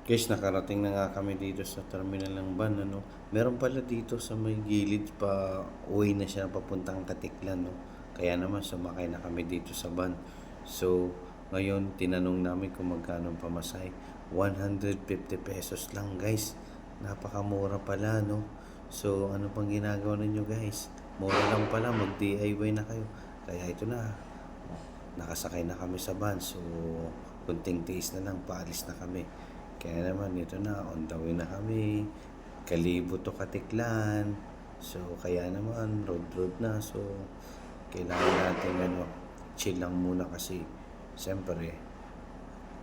Guys, nakarating na nga kami dito sa terminal ng van, ano. Meron pala dito sa may gilid pa uwi na siya papuntang Katiklan, no. Kaya naman sumakay na kami dito sa van. So, ngayon tinanong namin kung magkano ang pamasahe. 150 pesos lang, guys. Napakamura pala, no. So, ano pang ginagawa ninyo, guys? Mura lang pala, mag-DIY na kayo. Kaya ito na, nakasakay na kami sa van. So, kunting tiis na lang, paalis na kami. Kaya naman, ito na, on the way na kami. Kalibo to Katiklan. So, kaya naman, road na. So, kailangan natin, chill lang muna kasi, siyempre,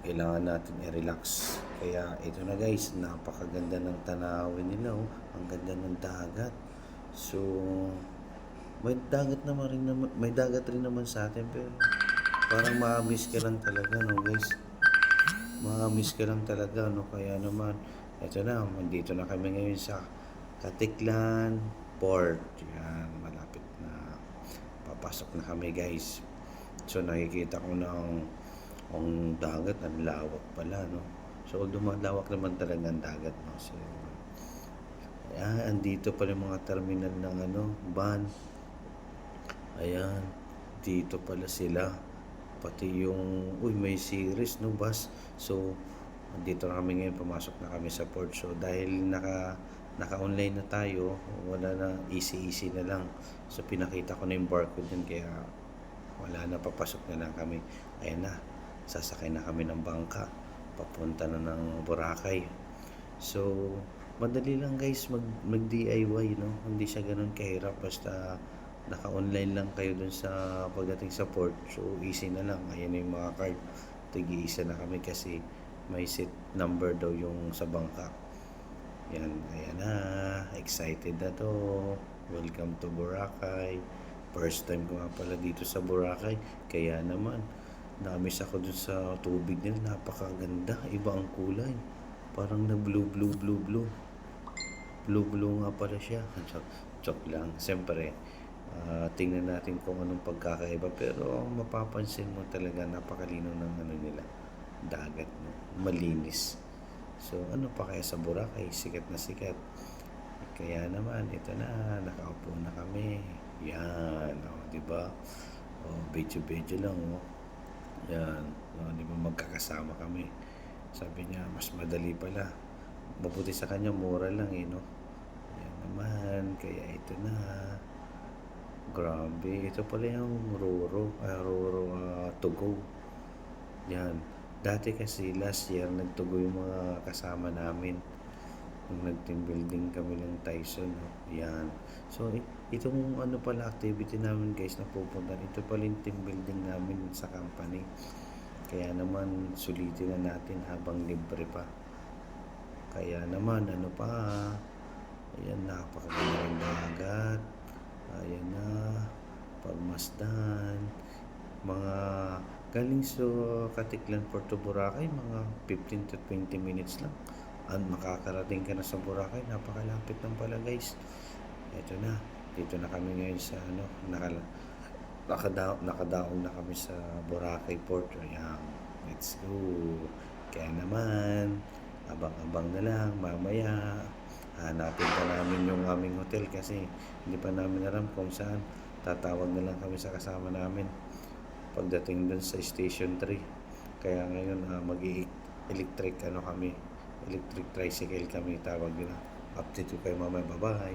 kailangan natin i-relax. Kaya, ito na guys, napakaganda ng tanawin nila, oh. Ang ganda ng dagat. So, may dagat rin naman sa atin, pero parang ma-miss ka lang talaga, no guys. Miss ka lang talaga, no? Kaya naman, eto na, dito na kami ngayon sa Katiklan Port. Yan, malapit na. Papasok na kami, guys. So, nakikita ko na ang dagat, ang lawak pala, no? So, lumalawak naman talaga ang dagat, no? So, andito pa yung mga terminal ng van. Ayan, dito pala sila. Pati yung, may series, no, bus. So, dito na kami ngayon, pumasok na kami sa port. So, dahil naka-online na tayo, wala na, easy na lang. So, pinakita ko na yung barcode yun, kaya wala na, papasok na lang kami. Ayan na, sasakay na kami ng bangka. Papunta na ng Boracay. So, madali lang guys mag-DIY, no? Hindi siya ganun kahirap, basta naka-online lang kayo dun sa pagdating sa port. So, easy na lang. Ayan na yung mga card. Tig-iisa na kami kasi may seat number daw yung sa bangka. Yan, ayan na. Excited na to. Welcome to Boracay. First time ko nga pala dito sa Boracay. Kaya naman, na-miss ako dun sa tubig nila. Napakaganda. Iba ang kulay. Parang na blue. Blue nga pala siya. Joke lang. Siyempre, tingnan natin kung anong pagkakaiba, pero mapapansin mo talaga napakalinaw ng nila, dagat, no? Malinis. So, ano pa kaya sa Boracay? Sikat na sikat. Kaya naman, ito na, nakaupo na kami. Yan, di ba? Bedyo lang, yan, di ba, magkakasama kami. Sabi niya, mas madali pala. Mabuti sa kanya, mura lang, no? Yan naman, kaya ito na. Grabe, ito pala yung Roro to go. Yan. Dati kasi last year nagtugo yung mga kasama namin nung nag-team building kami ng Tyson. Yan. So, itong pala activity namin guys na pupunta. Ito pala yung team building namin sa company. Kaya naman sulitin na natin habang libre pa. Kaya naman ayan, napakaganda ng dagat. Ayan na, Pagmasdan, mga galing sa Katiklan Port to Boracay, mga 15 to 20 minutes lang. Makakarating ka na sa Boracay, napakalapit lang pala guys. Ito na, dito na kami ngayon sa nakadaong na kami sa Boracay Port. Ayan, let's go. Kaya naman, abang-abang na lang, mamaya hanapin pa namin yung aming hotel kasi hindi pa namin alam kung saan. Tatawag na lang kami sa kasama namin pagdating dun sa Station 3. Kaya ngayon electric tricycle kami, tawag nila. Update ko kayo mamaya. Bye bye.